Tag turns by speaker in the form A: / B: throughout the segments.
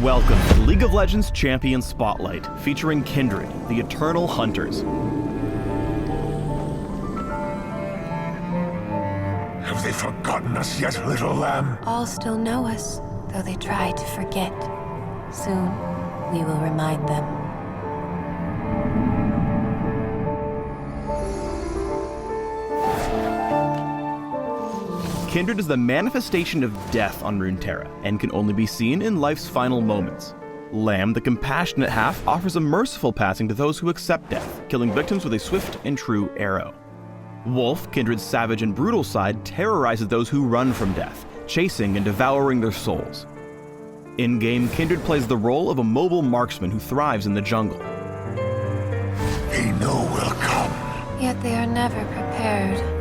A: Welcome to League of Legends Champion Spotlight, featuring Kindred, the Eternal Hunters.
B: Have they forgotten us yet, little lamb?
C: All still know us, though they try to forget. Soon, we will remind them.
A: Kindred is the manifestation of death on Runeterra, and can only be seen in life's final moments. Lamb, the compassionate half, offers a merciful passing to those who accept death, killing victims with a swift and true arrow. Wolf, Kindred's savage and brutal side, terrorizes those who run from death, chasing and devouring their souls. In-game, Kindred plays the role of a mobile marksman who thrives in the jungle.
B: They know we'll come.
C: Yet they are never prepared.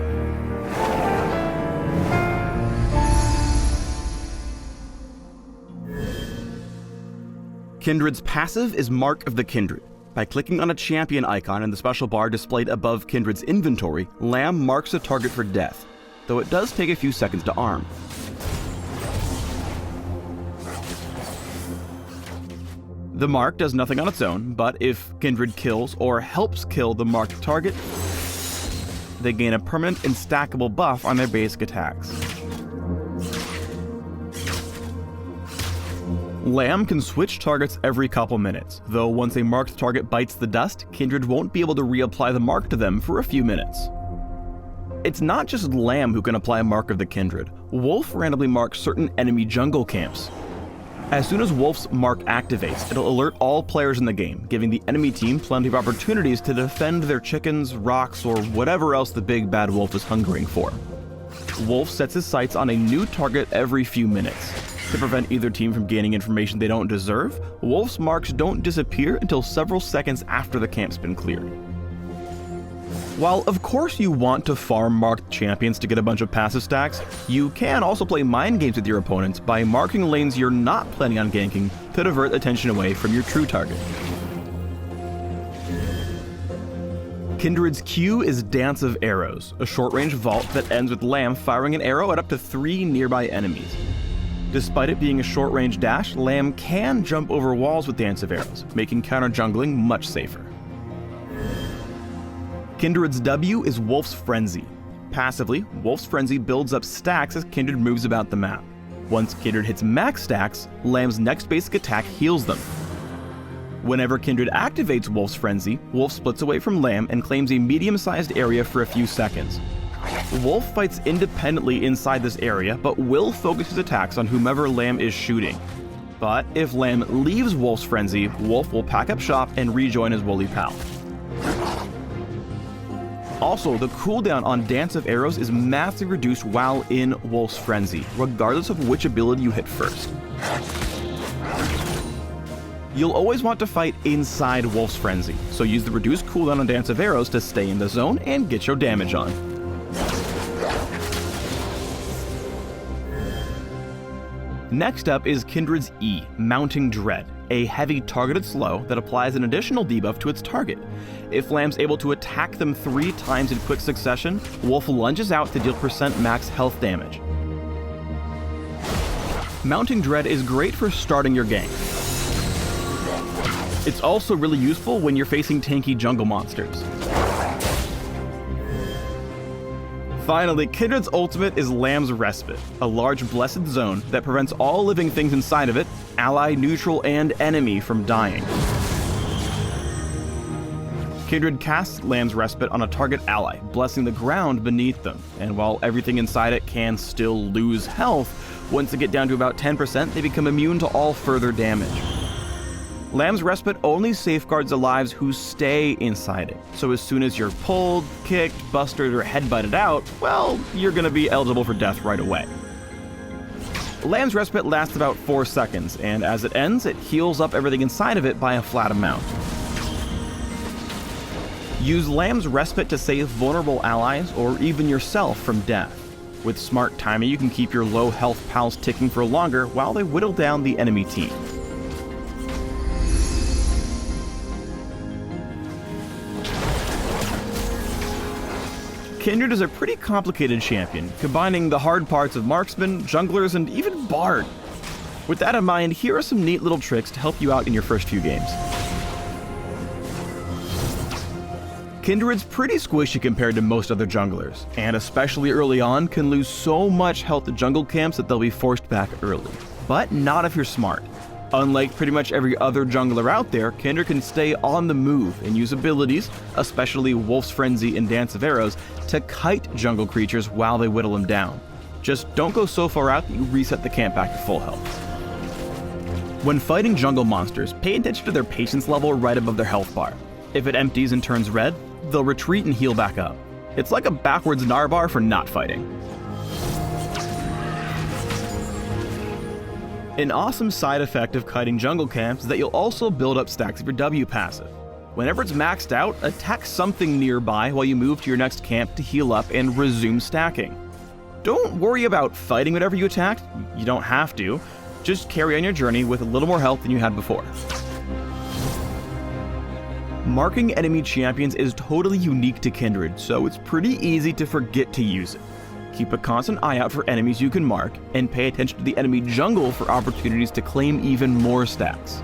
A: Kindred's passive is Mark of the Kindred. By clicking on a champion icon in the special bar displayed above Kindred's inventory, Lamb marks a target for death, though it does take a few seconds to arm. The mark does nothing on its own, but if Kindred kills or helps kill the marked target, they gain a permanent and stackable buff on their basic attacks. Lamb can switch targets every couple minutes, though once a marked target bites the dust, Kindred won't be able to reapply the mark to them for a few minutes. It's not just Lamb who can apply a Mark of the Kindred. Wolf randomly marks certain enemy jungle camps. As soon as Wolf's mark activates, it'll alert all players in the game, giving the enemy team plenty of opportunities to defend their chickens, rocks, or whatever else the big bad wolf is hungering for. Wolf sets his sights on a new target every few minutes. To prevent either team from gaining information they don't deserve, Wolf's marks don't disappear until several seconds after the camp's been cleared. While of course you want to farm marked champions to get a bunch of passive stacks, you can also play mind games with your opponents by marking lanes you're not planning on ganking to divert attention away from your true target. Kindred's Q is Dance of Arrows, a short-range vault that ends with Lamb firing an arrow at up to 3 nearby enemies. Despite it being a short-range dash, Lamb can jump over walls with Dance of Arrows, making counter-jungling much safer. Kindred's W is Wolf's Frenzy. Passively, Wolf's Frenzy builds up stacks as Kindred moves about the map. Once Kindred hits max stacks, Lamb's next basic attack heals them. Whenever Kindred activates Wolf's Frenzy, Wolf splits away from Lamb and claims a medium-sized area for a few seconds. Wolf fights independently inside this area, but will focus his attacks on whomever Lamb is shooting. But if Lamb leaves Wolf's Frenzy, Wolf will pack up shop and rejoin his woolly pal. Also, the cooldown on Dance of Arrows is massively reduced while in Wolf's Frenzy, regardless of which ability you hit first. You'll always want to fight inside Wolf's Frenzy, so use the reduced cooldown on Dance of Arrows to stay in the zone and get your damage on. Next up is Kindred's E, Mounting Dread, a heavy targeted slow that applies an additional debuff to its target. If Lamb's able to attack them 3 times in quick succession, Wolf lunges out to deal % max health damage. Mounting Dread is great for starting your game. It's also really useful when you're facing tanky jungle monsters. Finally, Kindred's ultimate is Lamb's Respite, a large blessed zone that prevents all living things inside of it, ally, neutral, and enemy, from dying. Kindred casts Lamb's Respite on a target ally, blessing the ground beneath them, and while everything inside it can still lose health, once they get down to about 10%, they become immune to all further damage. Lamb's Respite only safeguards the lives who stay inside it, so as soon as you're pulled, kicked, busted, or headbutted out, well, you're gonna be eligible for death right away. Lamb's Respite lasts about 4 seconds, and as it ends, it heals up everything inside of it by a flat amount. Use Lamb's Respite to save vulnerable allies, or even yourself, from death. With smart timing, you can keep your low health pals ticking for longer while they whittle down the enemy team. Kindred is a pretty complicated champion, combining the hard parts of marksman, junglers, and even bard. With that in mind, here are some neat little tricks to help you out in your first few games. Kindred's pretty squishy compared to most other junglers, and especially early on can lose so much health to jungle camps that they'll be forced back early. But not if you're smart. Unlike pretty much every other jungler out there, Kindred can stay on the move and use abilities, especially Wolf's Frenzy and Dance of Arrows, to kite jungle creatures while they whittle them down. Just don't go so far out that you reset the camp back to full health. When fighting jungle monsters, pay attention to their patience level right above their health bar. If it empties and turns red, they'll retreat and heal back up. It's like a backwards Narbar for not fighting. An awesome side effect of kiting jungle camps is that you'll also build up stacks of your W passive. Whenever it's maxed out, attack something nearby while you move to your next camp to heal up and resume stacking. Don't worry about fighting whatever you attacked, you don't have to. Just carry on your journey with a little more health than you had before. Marking enemy champions is totally unique to Kindred, so it's pretty easy to forget to use it. Keep a constant eye out for enemies you can mark, and pay attention to the enemy jungle for opportunities to claim even more stacks.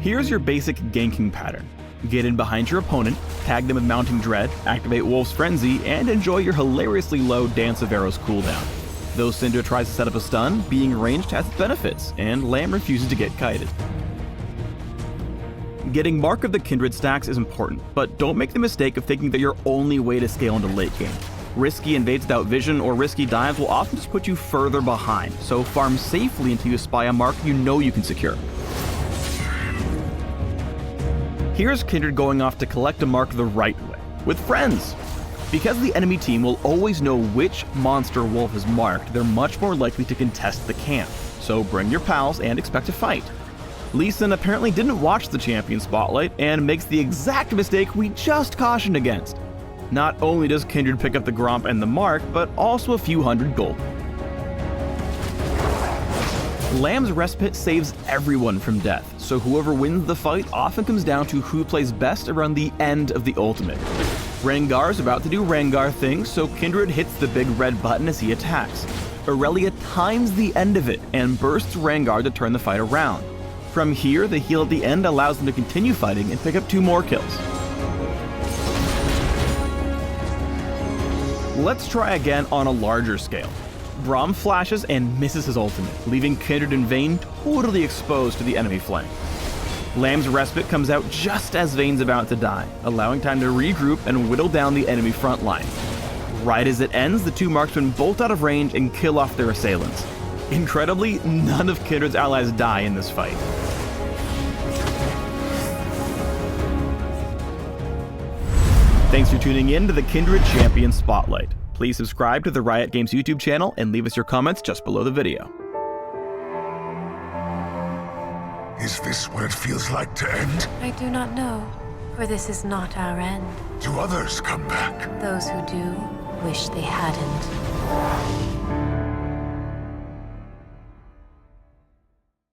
A: Here's your basic ganking pattern. Get in behind your opponent, tag them with Mounting Dread, activate Wolf's Frenzy, and enjoy your hilariously low Dance of Arrows cooldown. Though Cinder tries to set up a stun, being ranged has its benefits, and Lamb refuses to get kited. Getting Mark of the Kindred stacks is important, but don't make the mistake of thinking they're your only way to scale into late game. Risky invades without vision or risky dives will often just put you further behind, so farm safely until you spy a mark you know you can secure. Here's Kindred going off to collect a mark the right way, with friends. Because the enemy team will always know which monster Wolf is marked, they're much more likely to contest the camp, so bring your pals and expect a fight. Lee Sin apparently didn't watch the champion spotlight and makes the exact mistake we just cautioned against. Not only does Kindred pick up the Gromp and the mark, but also a few hundred gold. Lamb's Respite saves everyone from death, so whoever wins the fight often comes down to who plays best around the end of the ultimate. Rengar's about to do Rengar things, so Kindred hits the big red button as he attacks. Aurelia times the end of it and bursts Rengar to turn the fight around. From here, the heal at the end allows them to continue fighting and pick up 2 more kills. Let's try again on a larger scale. Braum flashes and misses his ultimate, leaving Kindred and Vayne totally exposed to the enemy flank. Lamb's Respite comes out just as Vayne's about to die, allowing time to regroup and whittle down the enemy front line. Right as it ends, the 2 marksmen bolt out of range and kill off their assailants. Incredibly, none of Kindred's allies die in this fight. Thanks for tuning in to the Kindred Champion Spotlight. Please subscribe to the Riot Games YouTube channel and leave us your comments just below the video.
B: Is this what it feels like to end?
C: I do not know, for this is not our end.
B: Do others come back?
C: Those who do wish they hadn't.